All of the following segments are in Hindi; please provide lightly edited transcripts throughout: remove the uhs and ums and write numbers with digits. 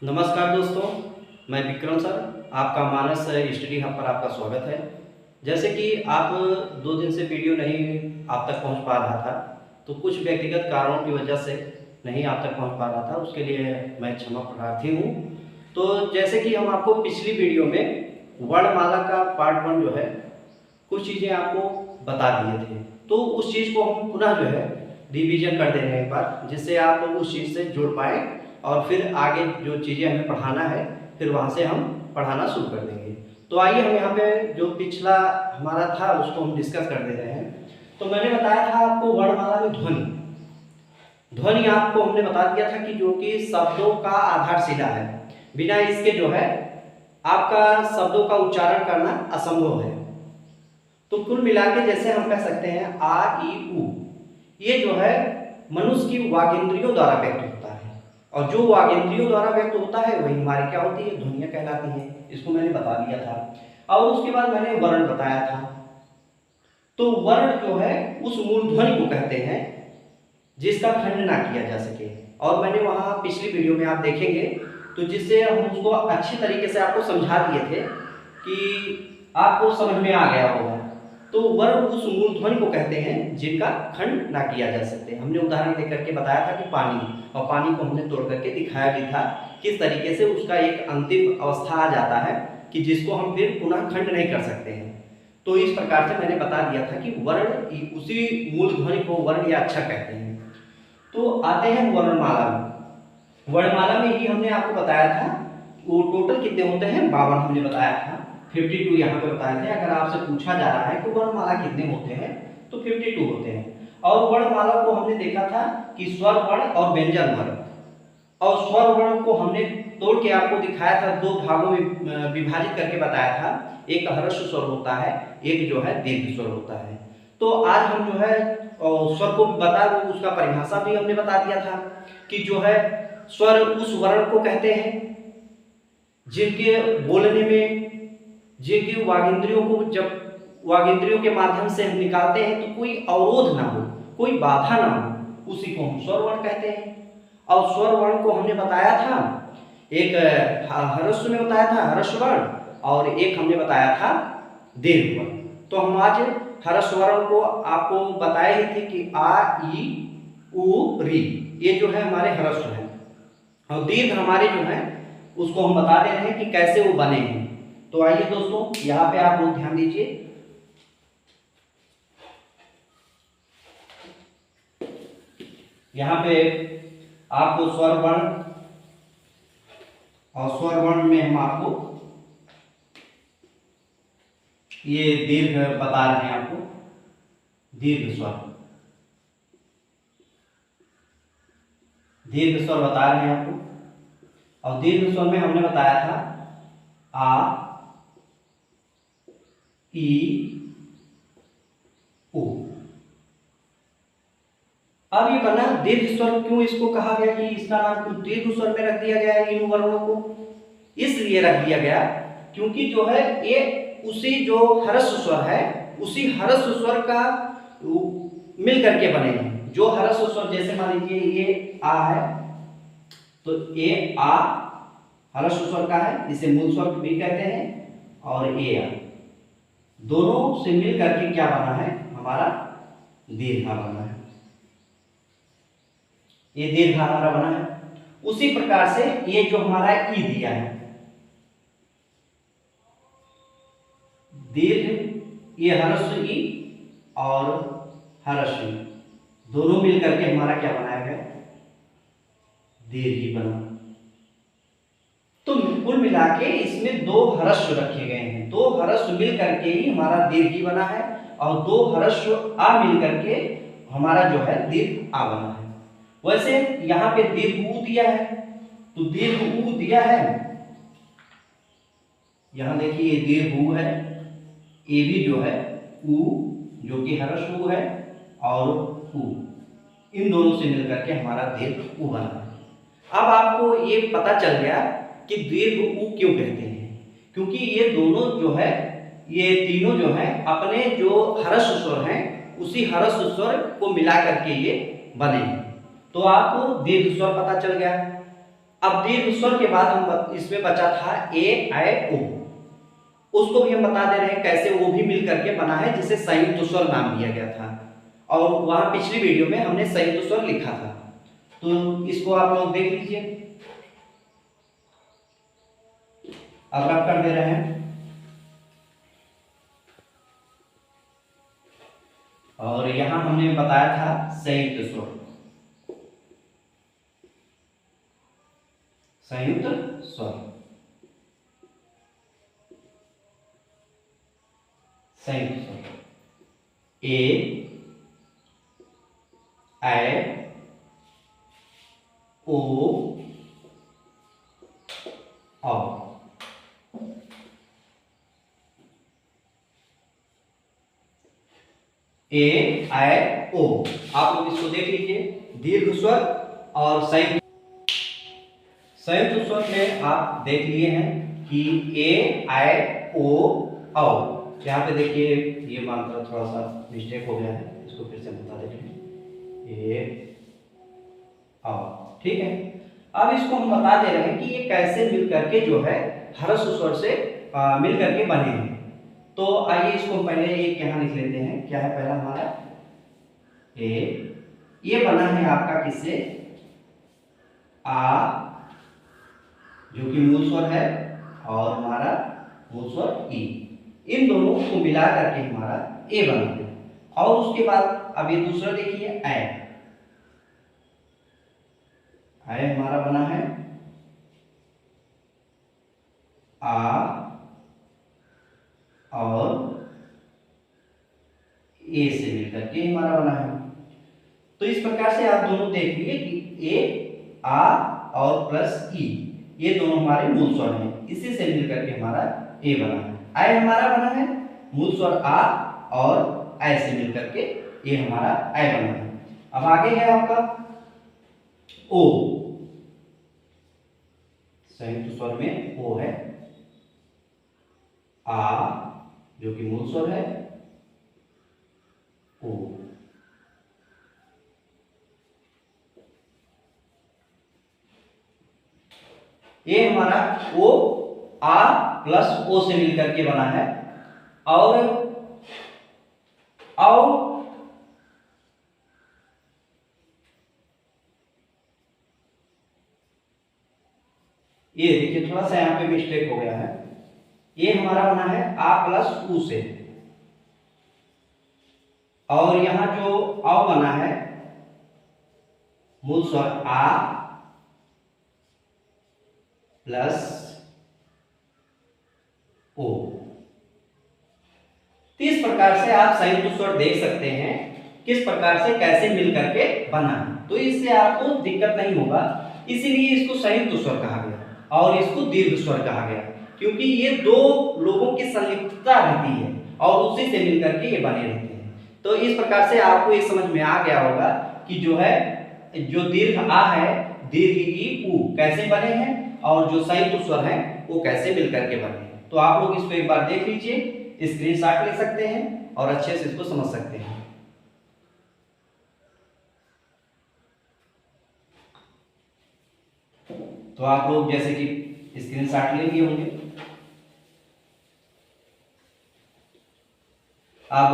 नमस्कार दोस्तों, मैं विक्रम सर आपका मानस स्टडी हब पर आपका स्वागत है। जैसे कि आप 2 दिन से वीडियो नहीं आप तक पहुंच पा रहा था, तो कुछ व्यक्तिगत कारणों की वजह से नहीं आप तक पहुंच पा रहा था, उसके लिए मैं क्षमा प्रार्थी हूं। तो जैसे कि हम आपको पिछली वीडियो में वर्णमाला का पार्ट 1 जो है कुछ चीज़ें आपको बता दिए थे, तो उस चीज़ को हम पुनः जो है रिवीजन कर दे रहे हैं एक बार, जिससे आप उस चीज़ से जुड़ पाएँ और फिर आगे जो चीज़ें हमें पढ़ाना है फिर वहाँ से हम पढ़ाना शुरू कर देंगे। तो आइए हम यहाँ पे जो पिछला हमारा था उसको हम डिस्कस कर दे रहे हैं। तो मैंने बताया था आपको वर्णमाला में ध्वनि ध्वनि आपको हमने बता दिया था कि जो कि शब्दों का आधारशिला है, बिना इसके जो है आपका शब्दों का उच्चारण करना असंभव है। तो कुल मिला के जैसे हम कह सकते हैं आ ई उ, ये जो है मनुष्य की वागेंद्रियों द्वारा व्यक्त होता है, और जो वागेंद्रियों द्वारा व्यक्त होता है वही हमारी क्या होती है, ध्वनियां कहलाती हैं। इसको मैंने बता दिया था। और उसके बाद मैंने वर्ण बताया था। तो वर्ण जो है उस मूल ध्वनि को कहते हैं जिसका खंड ना किया जा सके, और मैंने वहां पिछली वीडियो में आप देखेंगे तो जिससे हम उसको अच्छी तरीके से आपको समझा दिए थे कि आपको समझ में आ गया होगा। तो वर्ण उस मूल ध्वनि को कहते हैं जिनका खंड ना किया जा सकते। हमने उदाहरण देकर के बताया था कि पानी, और पानी को हमने तोड़ करके दिखाया भी था किस तरीके से उसका एक अंतिम अवस्था आ जाता है कि जिसको हम फिर पुनः खंड नहीं कर सकते हैं। तो इस प्रकार से मैंने बता दिया था कि वर्ण उसी मूल ध्वनि को वर्ण या अक्षर कहते हैं। तो आते हैं वर्णमाला में। वर्णमाला में ही हमने आपको बताया था वो टोटल कितने होते हैं, 52 हमने बताया था। 52 यहाँ पे बताए थे। अगर आपसे पूछा जा रहा है कि वर्णमाला कितने होते हैं तो 52 होते हैं। और वर्णमाला को हमने देखा था कि स्वर वर्ण और व्यंजन वर्ण, और स्वर वर्ण को हमने तोड़ के आपको दिखाया था, 2 भागों में विभाजित करके बताया था। एक ह्रस्व स्वर होता है, एक जो है दीर्घ स्वर होता है। तो आज हम जो है स्वर को बता, उसका परिभाषा भी हमने बता दिया था कि जो है स्वर उस वर्ण को कहते हैं जिनके बोलने में, जिनकी वागेंद्रियों को जब वागेंद्रियों के माध्यम से हम निकालते हैं तो कोई अवरोध ना हो, कोई बाधा ना हो, उसी को हम स्वर वर्ण कहते हैं। और स्वर वर्ण को हमने बताया था, एक ह्रस्व में बताया था ह्रस्व वर्ण, और एक हमने बताया था दीर्घ वर्ण। तो हम आज ह्रस्व वर्ण को आपको बताए ही थे कि आ ई उ री, ये जो है हमारे ह्रस्व है, और दीर्घ हमारे जो है उसको हम बता दे रहे हैं कि कैसे वो बने हैं। तो आइए दोस्तों यहाँ पे आप लोग ध्यान दीजिए। यहाँ पे आपको स्वर वर्ण, और स्वर वर्ण में हम आपको ये दीर्घ बता रहे हैं, आपको दीर्घ स्वर, दीर्घ स्वर बता रहे हैं आपको। और दीर्घ स्वर में हमने बताया था आ ई उ। अब ये बना दीर्घ स्वर, क्यों इसको कहा गया कि इसका नाम क्यों दीर्घ स्वर में रख दिया गया है इन वर्णों को? इसलिए रख दिया गया क्योंकि जो है ये उसी जो ह्रस्व स्वर है उसी ह्रस्व स्वर का मिल करके बने हैं। जो ह्रस्व स्वर, जैसे मान लीजिए ये आ है तो ये आ ह्रस्व स्वर का है, इसे मूल स्वर भी कहते हैं, और ये आ दोनों से मिल करके क्या बना है, हमारा दीर्घा बना है। ये दीर्घ हमारा बना है। उसी प्रकार से ये जो हमारा ई दिया है, दीर्घ, ये ह्रस्व ई और ह्रस्व ई दोनों मिलकर के हमारा क्या बनाया गया, दीर्घ ई बना। तो कुल मिला के इसमें 2 ह्रस्व रखे गए हैं, 2 ह्रस्व मिल करके ही हमारा दीर्घ ई बना है, और 2 ह्रस्व आ मिल करके हमारा जो है दीर्घ आ बना है। वैसे यहाँ पे दीर्घ ऊ दिया है, तो दीर्घ ऊ दिया है, यहाँ देखिए दीर्घ ऊ है, ये भी जो है ऊ जो कि ह्रस्व ऊ है, और ऊ, इन दोनों से मिलकर के हमारा दीर्घ ऊ बना है। अब आपको ये पता चल गया कि दीर्घ ऊ क्यों कहते हैं, क्योंकि ये दोनों जो है, ये तीनों जो है अपने जो ह्रस्व स्वर हैं उसी ह्रस्व स्वर को मिला करके ये बने हैं। तो आपको दीर्घ स्वर पता चल गया। अब दीर्घ स्वर के बाद हम इसमें बचा था ए ऐ ओ, उसको भी हम बता दे रहे हैं कैसे वो भी मिल करके बना है, जिसे संयुक्त स्वर नाम दिया गया था। और वहां पिछली वीडियो में हमने संयुक्त स्वर लिखा था, तो इसको आप लोग देख लीजिए। अब रब कर दे रहे हैं और यहां हमने बताया था संयुक्त स्वर, संयुक्त स्वर, संयुक्त स्वर ए ऐ ओ औ। ए ऐ ओ, आप लोग इसको देख लीजिए। दीर्घ स्वर और संयुक्त स्वर में आप देख लिए हैं कि ए ऐ ओ औ। यहाँ पे देखिए ये मात्रा थोड़ा सा मिस्टेक हो गया है, इसको फिर से बता देते हैं। ए औ, ठीक है। अब इसको हम बता दे रहे हैं कि ये कैसे मिल करके जो है ह्रस्व स्वर से मिल करके बने हैं। तो आइए इसको पहले एक यहाँ लिख लेते हैं। क्या है पहला हमारा ए, ये बना है आपका किससे, आ जो कि मूल स्वर है और हमारा मूल स्वर ई, इन दोनों को मिला करके हमारा ए बना है। और उसके बाद अब ये दूसरा देखिए ऐ, ऐ हमारा बना है आ और ए से मिलकर के हमारा बना है। तो इस प्रकार से आप दोनों देख लीजिए कि ए आ और प्लस ई, ये दोनों हमारे मूल स्वर हैं, इसी से मिलकर के हमारा ए बना है। ऐ हमारा बना है मूल स्वर आ और ऐ से मिलकर के ये हमारा ऐ बना है। अब आगे है आपका ओ, संयुक्त स्वर में ओ है, आ जो कि मूल स्वर है, ओ। ये हमारा ओ आ प्लस ओ से मिलकर के बना है। और ये देखिए थोड़ा सा यहाँ पे मिस्टेक हो गया है, ये हमारा बना है आ प्लस ऊ से। और यहां जो औ बना है मूल स्वर आ प्लस ओ। तो इस प्रकार से आप संयुक्त स्वर देख सकते हैं किस प्रकार से कैसे मिल करके बना, तो इससे आपको दिक्कत नहीं होगा। इसीलिए इसको संयुक्त स्वर कहा गया और इसको दीर्घ स्वर कहा गया, क्योंकि ये दो लोगों की संलिप्तता रहती है और उसी से मिलकर के ये बने रहते हैं। तो इस प्रकार से आपको ये समझ में आ गया होगा कि जो है जो दीर्घ आ है, दीर्घ ई ऊ कैसे बने हैं और जो संयुक्त स्वर हैं वो कैसे मिलकर के बने हैं। तो आप लोग इसको एक बार देख लीजिए, स्क्रीनशॉट ले सकते हैं और अच्छे से इसको समझ सकते हैं। तो आप लोग जैसे कि स्क्रीनशॉट ले लिए होंगे। अब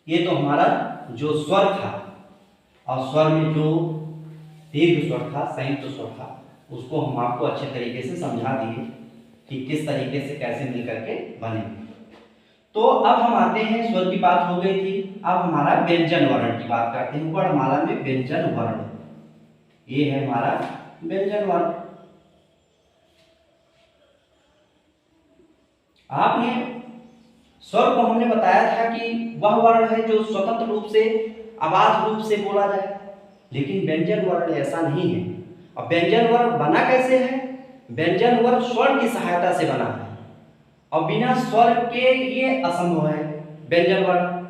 ये तो हमारा जो स्वर था और स्वर में जो दीर्घ स्वर था, संयुक्त स्वर था, उसको हम आपको अच्छे तरीके से समझा दिए कि किस तरीके से कैसे मिल करके बने। तो अब हम आते हैं, स्वर की बात हो गई थी, अब हमारा व्यंजन वर्ण की बात करते हैं। वर्णमाला में व्यंजन वर्ण, ये है हमारा व्यंजन वर्ण। आपने स्वर को हमने बताया था कि वह वर्ण है जो स्वतंत्र रूप से आवाज रूप से बोला जाए, लेकिन व्यंजन वर्ण ऐसा नहीं है। अब व्यंजन वर्ण बना कैसे है? व्यंजन वर्ण स्वर की सहायता से बना है और बिना स्वर के ये असंभव है। व्यंजन वर्ण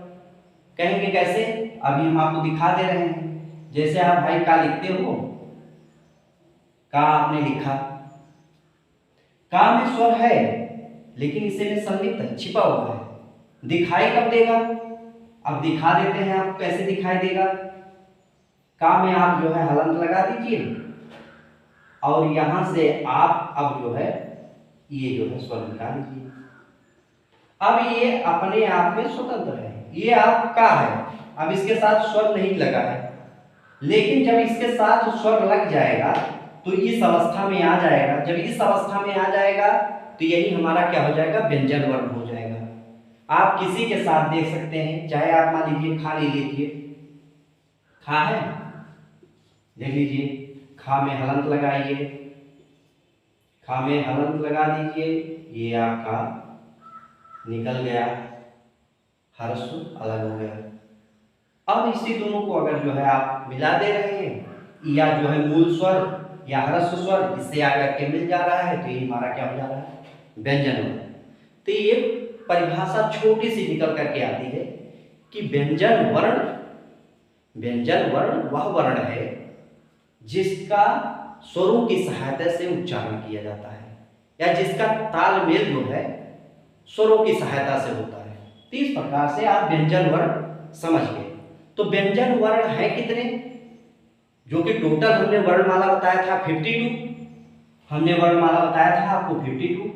कहेंगे कैसे? अभी हम आपको दिखा दे रहे हैं। जैसे आप भाई का लिखते हो, का आपने लिखा, का में स्वर है लेकिन इसे में संलिप्त है, छिपा हुआ है। दिखाई कब देगा? अब दिखा देते हैं आपको कैसे दिखाई देगा। का में आप जो है हलंत लगा दीजिए और यहाँ से आप अब जो है ये जो है स्वर निकाल लीजिए। अब ये अपने आप में स्वतंत्र है, ये आपका है। अब इसके साथ स्वर नहीं लगा है, लेकिन जब इसके साथ स्वर लग जाएगा तो इस अवस्था में आ जाएगा। जब इस अवस्था में आ जाएगा तो यही हमारा क्या हो जाएगा, व्यंजन वर्ण हो जाएगा। आप किसी के साथ देख सकते हैं, चाहे आप मान लीजिए खा ले लीजिए, खा है, देख लीजिए, खा में हलंत लगाइए, खा में हलंत लगा दीजिए, ये आपका निकल गया, ह्रस्व अलग हो गया। अब इसी दोनों को अगर जो है आप मिला दे रहे हैं, या जो है मूल स्वर या ह्रस्व स्वर इससे आकर के मिल जा रहा है, तो ये हमारा क्या हो जा रहा है, व्यंजन वर्ण। तो ये परिभाषा छोटी सी निकल करके आती है कि व्यंजन वर्ण वह वर्ण है जिसका स्वरों की सहायता से उच्चारण किया जाता है, या जिसका तालमेल जो है स्वरों की सहायता से होता है। तो इस प्रकार से आप व्यंजन वर्ण समझ गए। तो व्यंजन वर्ण है कितने, जो कि टोटल हमने वर्णमाला बताया था 52, हमने वर्णमाला बताया था आपको 52,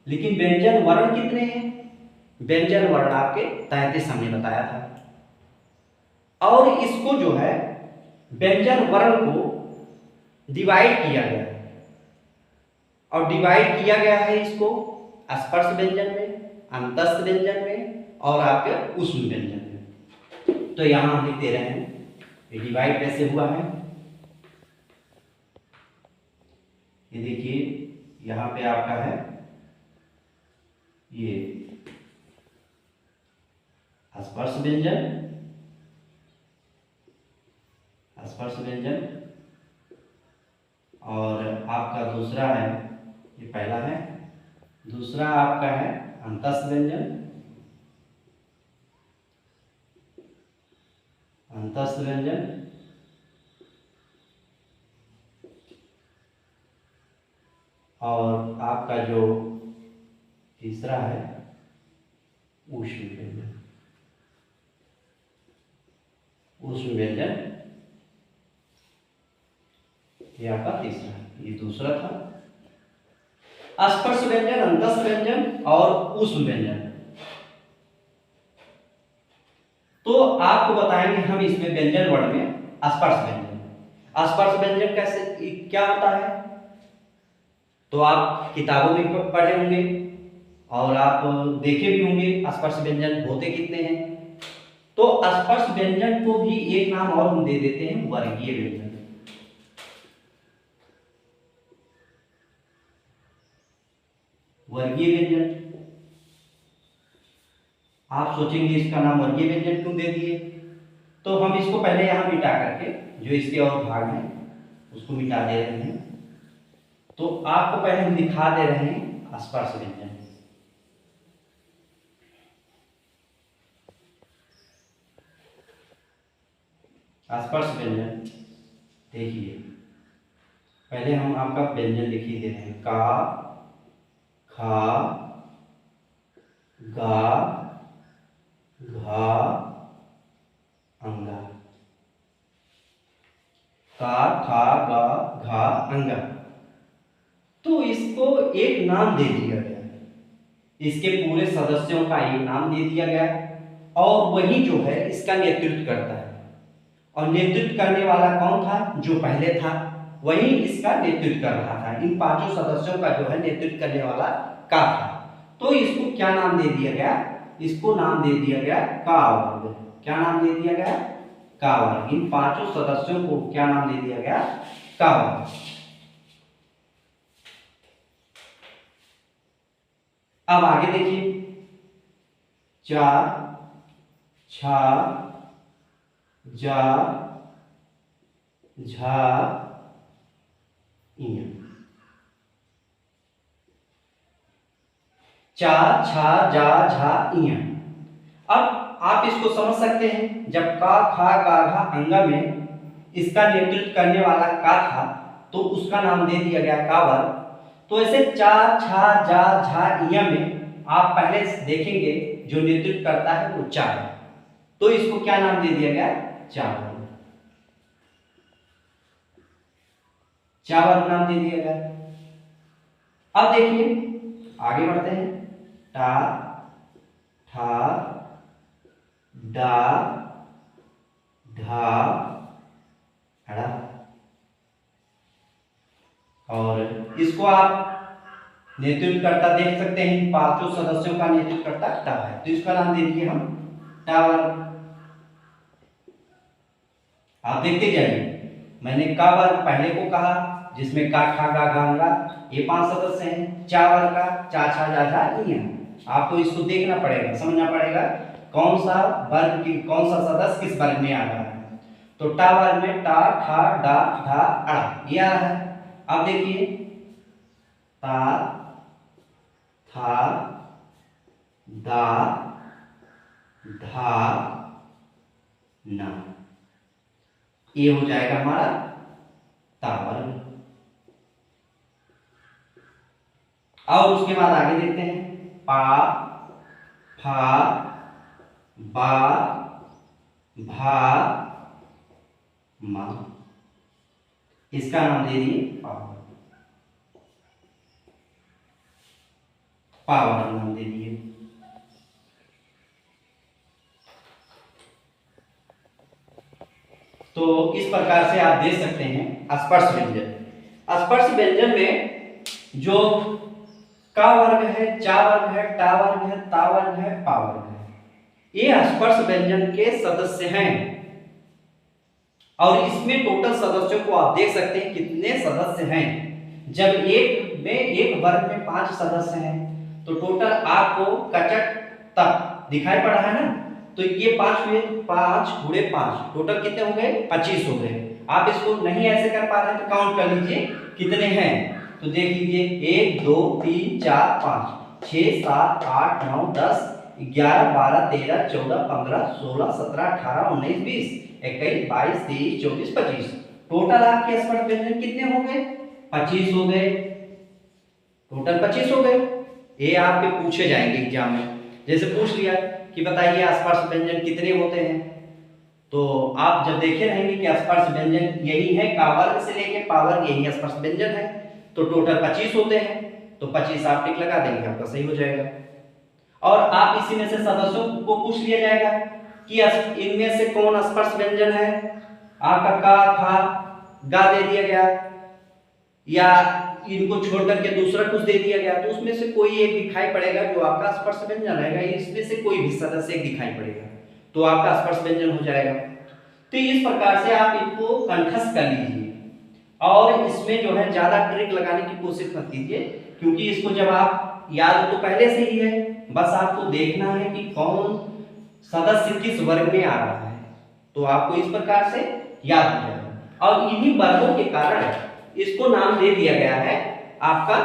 लेकिन व्यंजन वर्ण कितने हैं, व्यंजन वर्ण आपके 33 हमने बताया था। और इसको जो है व्यंजन वर्ण को डिवाइड किया गया है, और डिवाइड किया गया है इसको स्पर्श व्यंजन में, अंतस्थ व्यंजन में और आपके ऊष्म व्यंजन में। तो यहां हम लिख दे रहे हैं ये डिवाइड कैसे हुआ है। ये देखिए यहां पे आपका है ये स्पर्श व्यंजन, स्पर्श व्यंजन, और आपका दूसरा है, ये पहला है, दूसरा आपका है अंतस्थ व्यंजन, अंतस्थ व्यंजन, और आपका जो तीसरा है ऊष्म व्यंजन, ऊष्म व्यंजन, ये आपका तीसरा है, ये दूसरा था। स्पर्श व्यंजन, अंतस्थ व्यंजन और ऊष्म व्यंजन। तो आपको बताएंगे हम इसमें व्यंजन वर्ण में स्पर्श व्यंजन। स्पर्श व्यंजन कैसे क्या होता है, तो आप किताबों में पढ़े होंगे और आप देखे भी होंगे स्पर्श व्यंजन होते कितने हैं। तो स्पर्श व्यंजन को भी एक नाम और हम दे देते हैं, वर्गीय व्यंजन। वर्गीय व्यंजन, आप सोचेंगे इसका नाम वर्गीय व्यंजन क्यों दे दिए, तो हम इसको पहले यहां मिटा करके जो इसके और भाग हैं उसको मिटा दे रहे हैं। तो आपको पहले हम दिखा दे रहे हैं स्पर्श व्यंजन। स्पर्श व्यंजन देखिए, पहले हम आपका व्यंजन लिख ही दे रहे हैं, का, खा, गा, घा, अंगा, का, खा, गा, घा, अंगा। तो इसको एक नाम दे दिया गया, इसके पूरे सदस्यों का एक नाम दे दिया गया, और वही जो है इसका नेतृत्व करता है। और नेतृत्व करने वाला कौन था, जो पहले था वही इसका नेतृत्व कर रहा था। इन पांचों सदस्यों का जो है नेतृत्व करने वाला का था। तो इसको क्या नाम दे दिया गया, इसको नाम दे दिया गया का वर्ग। क्या नाम दे दिया गया, का वर्ग। इन पांचों सदस्यों को क्या नाम दे दिया गया, का वर्ग। अब आगे देखिए, चा, छा, जा, झा, इया। चा, छा, जा, झा, इया। अब आप इसको समझ सकते हैं, जब का, खा, गा, घा, अंगा में इसका नेतृत्व करने वाला का था तो उसका नाम दे दिया गया का वर्ग। तो ऐसे चा, छा, जा, झा, इया में आप पहले देखेंगे जो नेतृत्व करता है वो चा है, तो इसको क्या नाम दे दिया गया, चा वर्ग। चा वर्ग नाम दे दिया गया। अब देखिए आगे बढ़ते हैं। टा, ठा, डा, ढा, ड़ा। और इसको आप नेतृत्वकर्ता देख सकते हैं, पांचों सदस्यों का नेतृत्वकर्ता टा है, तो इसका नाम दे दिए हम टा वर्ग। आप देखते जाइए, मैंने का वर्ग पहले को कहा जिसमें का, खा, गा, गा, गा, ये 5 सदस्य हैं। चा वर्ग का चा, छा, जा, झा, ये है। आपको इसको देखना पड़ेगा, समझना पड़ेगा कौन सा वर्ग की कौन सा सदस्य किस वर्ग में आ रहा है। तो टा वर्ग में टा, ठा, डा, ढा, अड़ा ये आ रहा है। अब देखिए ता, था, दा, धा, ना, ये हो जाएगा हमारा ता वर्ग। और उसके बाद आगे देखते हैं पा, फा, बा, भा, मा, इसका नाम दे दिए पावर। पावर नाम दे दिए। तो इस प्रकार से आप देख सकते हैं स्पर्श व्यंजन। स्पर्श व्यंजन में जो का वर्ग है, चा वर्ग है, टा वर्ग है, ता वर्ग है, पा वर्ग है, ये स्पर्श व्यंजन के सदस्य हैं। और इसमें टोटल सदस्यों को आप देख सकते हैं कितने सदस्य हैं। जब एक वर्ग में 5 सदस्य हैं तो टोटल आपको कचट तक दिखाई पड़ रहा है ना, तो ये 5 हुए, 5 गुणे 5 टोटल कितने हो गए, 25 हो गए। आप इसको नहीं ऐसे कर पा रहे हैं तो काउंट कर लीजिए कितने हैं। तो देख लीजिए 1 2 3 4 5 6 7 8 9 10 11 12 13 14 15 16 17 18 19 20 21 22 23 24 25 टोटल आपके स्पर्श व्यंजन कितने हो गए, 25 हो गए। टोटल 25 हो गए। ये आपके पूछे जाएंगे एग्जाम में, जैसे पूछ लिया कि बताइए स्पर्श व्यंजन कितने होते हैं, तो आप जब देखे रहेंगे कि स्पर्श व्यंजन यही है, का वर्ग से लेके पा वर्ग यही स्पर्श व्यंजन है, तो टोटल 25 होते हैं। तो 25 आप टिक लगा देंगे, आपका सही हो जाएगा। और आप इसी में से सदस्यों को पूछ लिया जाएगा कि इनमें से कौन स्पर्श व्यंजन है। आपका का, खा, गा दे दिया गया या इनको छोड़ करके दूसरा कुछ दे दिया गया, तो उसमें से कोई एक दिखाई पड़ेगा जो आपका स्पर्श व्यंजन रहेगा। इसमें से कोई भी सदस्य एक दिखाई पड़ेगा तो आपका स्पर्श व्यंजन हो जाएगा। तो इस प्रकार से आप इनको कंठस्थ कर लीजिए और इसमें जो है ज्यादा ट्रिक लगाने की कोशिश मत कीजिए, क्योंकि इसको जब आप याद तो पहले से ही है, बस आपको देखना है कि कौन सदस्य किस वर्ग में आ रहा है, तो आपको इस प्रकार से याद हो जाएगा। और इन्हीं वर्गों के कारण इसको नाम दे दिया गया है आपका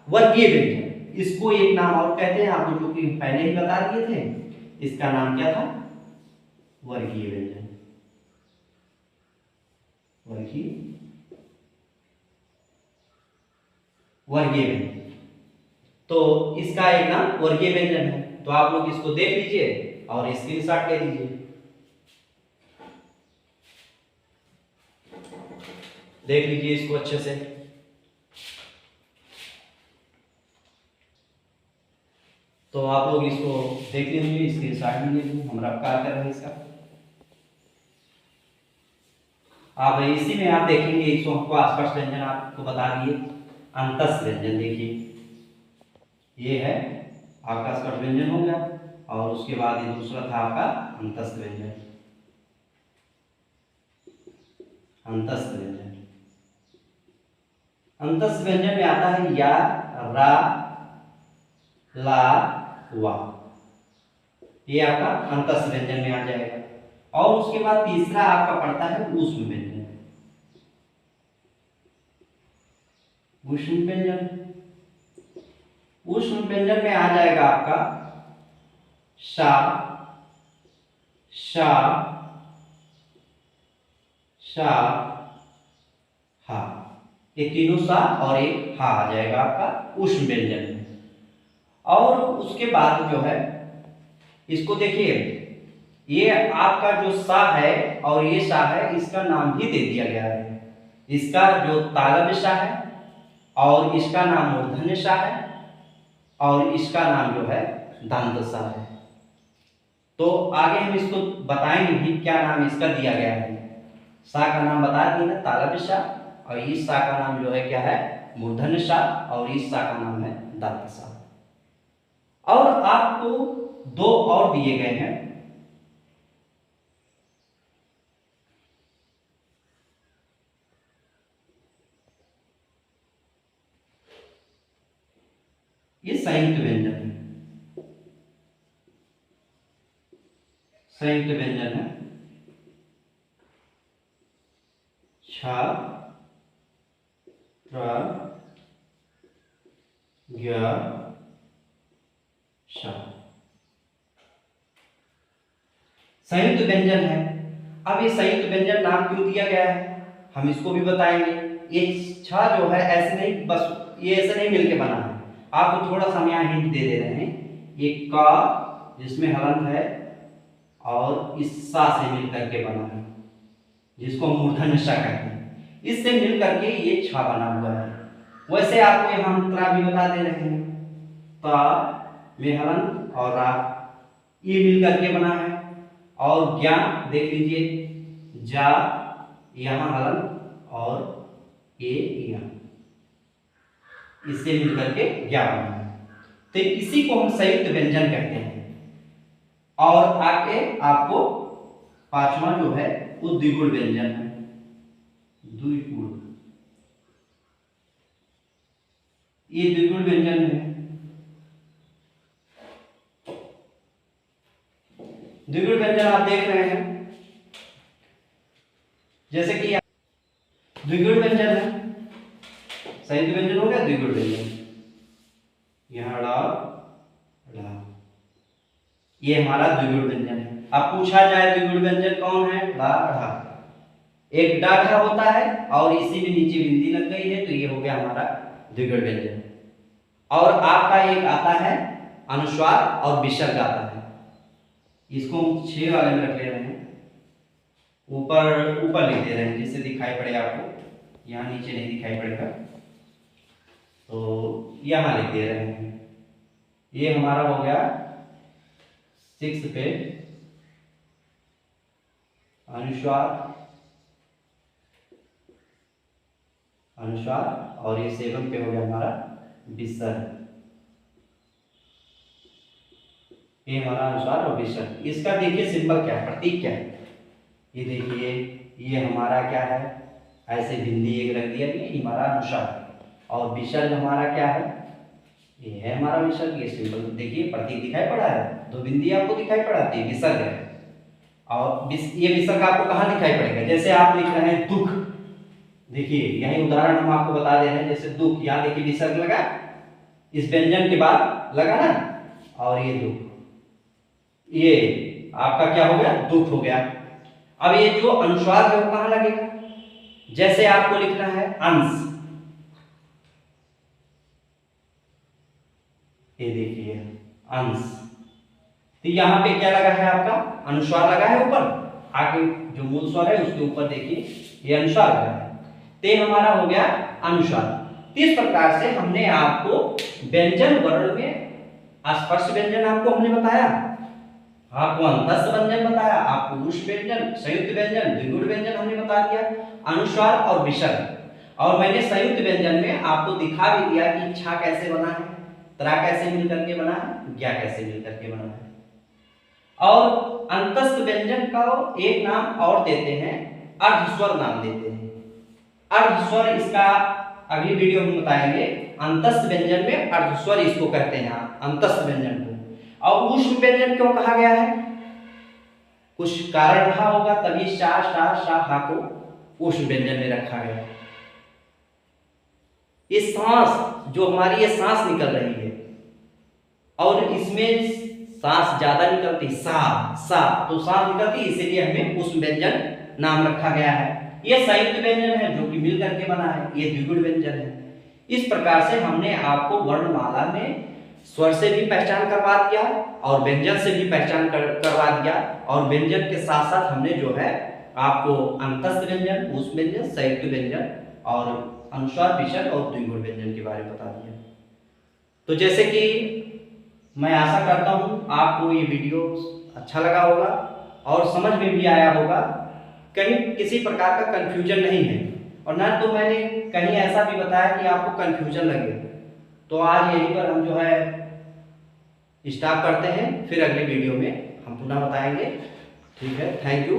वर्गीय व्यंजन। इसको एक नाम और कहते हैं, आपको जो कि पहले ही बता दिए थे, इसका नाम क्या था, वर्गीय व्यंजन। वर्गीय व्यंजन, तो इसका एक नाम वर्गीय व्यंजन है। तो आप लोग इसको देख लीजिए और स्क्रीनशॉट ले लीजिए। देख लीजिए इसको अच्छे से। तो आप लोग इसको देख लीजिए, स्क्रीनशॉट भी ले लीजिए, हम रफ्तार कर रहे हैं इसका। आप इसी में आप देखेंगे इसको हमको स्पर्श व्यंजन आपको बता दिए। अंतस्थ व्यंजन देखिए, ये है आपका स्पर्श व्यंजन हो गया, और उसके बाद ये दूसरा था आपका अंतस्थ व्यंजन। अंतस्थ व्यंजन, अंतस्थ व्यंजन में आता है या, रा, ला, वा, ये आपका अंतस्थ व्यंजन में आ जाएगा। और उसके बाद तीसरा आपका पड़ता है ऊष्म व्यंजन। ऊष्म व्यंजन, ऊष्म व्यंजन में आ जाएगा आपका शा, शा, शा, हा, ये तीनों सा और एक हा आ जाएगा आपका ऊष्म व्यंजन में। और उसके बाद जो है इसको देखिए, ये आपका जो सा है और ये सा है, इसका नाम ही दे दिया गया है। इसका जो तालव्य श है और इसका नाम मूर्धन्य श है और इसका नाम जो है दंत स है। तो आगे हम इसको बताएंगे भी क्या नाम इसका दिया गया है। सा का नाम बता दिए ना, तालव्य सा, और इस सा का नाम जो है क्या है, मूर्धन्य सा, और इस सा का नाम है दंत सा। और आपको दो और दिए गए हैं, ये संयुक्त व्यंजन है, संयुक्त व्यंजन है छ, त्र, ज्ञ, श। संयुक्त व्यंजन है। अब ये संयुक्त व्यंजन नाम क्यों दिया गया है हम इसको भी बताएंगे। ये छ जो है ऐसे नहीं, बस ये ऐसे नहीं मिलके बना है। आपको थोड़ा सा हम यहाँ हिंट दे रहे हैं। ये क जिसमें हलंत है और इस सा से मिल करके बना है, जिसको मूर्धन्य श कहते हैं। इससे मिल करके ये छ बना हुआ है। वैसे आपको यहाँ हम त्रा भी बता दे रहे हैं, ता में हलंत और रा, ये मिल करके बना है। और ज्ञा देख लीजिए, जा यहाँ हलंत और ये यहाँ, इससे मिल करके ज्ञा बना है। तो इसी को हम संयुक्त व्यंजन कहते हैं। और आगे आपको पांचवा जो है वो द्विगुण व्यंजन है। द्विगुण, ये द्विगुण व्यंजन है। द्विगुण व्यंजन आप देख रहे हैं, जैसे कि द्विगुण व्यंजन है, संयुक्त व्यंजन हो गया द्विगुण व्यंजन। यहां ड़ा, ड़ा, ये हमारा द्विगुण व्यंजन है। अब पूछा जाए द्विगुण व्यंजन कौन है, ड़ा, ढ़ा। एक डाढ़ा होता है और इसी में नीचे बिंदी लग गई है, तो ये हो गया हमारा द्विगुण व्यंजन। और आपका एक आता है अनुस्वार और विसर्ग आता है। इसको हम 6 वाले में रख ले रहे हैं, ऊपर ऊपर लिख दे रहे हैं जिससे दिखाई पड़े आपको, यहाँ नीचे नहीं दिखाई पड़ेगा, तो यहाँ लिख दे रहे हैं। ये हमारा हो गया 6 पे अनुस्वार, अनुस्वार, और ये 7 पे हो गया हमारा विसर्ग। ये हमारा अनुस्वार और विसर्ग। इसका देखिए सिंबल क्या है, प्रतीक क्या है, ये देखिए, ये हमारा क्या है, ऐसे बिंदी एक रख दिया, ये हमारा अनुस्वार। और विसर्ग हमारा क्या है, ये है हमारा विसर्ग। ये सिंबल देखिए, प्रतीक दिखाई पड़ा है, 2 बिंदी आपको दिखाई पड़ा थी, विसर्ग है। और ये विसर्ग आपको कहाँ दिखाई पड़ेगा, जैसे आप लिख रहे हैं दुख, देखिए यही उदाहरण हम आपको बता दे रहे हैं। जैसे दुख, यहाँ देखिए विसर्ग लगा, इस व्यंजन के बाद लगा ना, और ये दुख, ये आपका क्या हो गया, दुख हो गया। अब ये जो अनुस्वार है वो कहाँ लगेगा, जैसे आपको लिखना है अंश, ये देखिए अंश, तो यहाँ पे क्या लगा है, आपका अनुस्वार लगा है ऊपर, आगे जो मूल स्वर है उसके ऊपर देखिए ये अनुस्वार लगा है, ते हमारा हो गया अनुस्वार। इस प्रकार से हमने आपको व्यंजन वर्ण में स्पर्श व्यंजन आपको हमने बताया, आपको अंतस्थ व्यंजन बताया, आपको पुरुष व्यंजन, संयुक्त व्यंजन, द्विगुण व्यंजन हमने बता दिया, अनुस्वार और विसर्ग। और मैंने संयुक्त व्यंजन में आपको दिखा भी दिया कि छा कैसे बना है, त्रा कैसे मिल करके बना है, ज्ञा कैसे मिल करके बना है। और अंतस्थ व्यंजन का एक नाम और देते हैं, अर्धस्वर नाम देते हैं। अर्धस्वर, इसका अगली वीडियो में बताएंगे। अंतस्थ व्यंजन में अर्धस्वर इसको कहते हैं, अंतस्थ व्यंजन को। और ऊष्म व्यंजन क्यों कहा गया है, कुछ कारण रहा होगा, तभी शा शा शा हा को ऊष्म व्यंजन में रखा गया। ये सांस जो हमारी, ये सांस निकल रही है और इसमें सांस ज्यादा निकलती, सा सा, तो सांस निकलती, इसीलिए हमें ऊष्म व्यंजन नाम रखा गया है। ये संयुक्त व्यंजन है जो कि मिल करके बना है, ये द्विगुण व्यंजन है। इस प्रकार से हमने आपको वर्णमाला में स्वर से भी पहचान करवा दिया और व्यंजन से भी पहचान करवा दिया, और व्यंजन के साथ साथ हमने जो है आपको अंतस्थ व्यंजन, ऊष्म व्यंजन, संयुक्त व्यंजन और अनुस्वार विसर्ग और द्विगुण व्यंजन के बारे में बता दिया। तो जैसे कि मैं आशा करता हूँ आपको ये वीडियो अच्छा लगा होगा और समझ में भी आया होगा, कहीं किसी प्रकार का कन्फ्यूजन नहीं है, और ना तो मैंने कहीं ऐसा भी बताया कि आपको कन्फ्यूजन लगे। तो आज यहीं पर हम जो है स्टॉप करते हैं, फिर अगले वीडियो में हम पुनः बताएंगे। ठीक है, थैंक यू।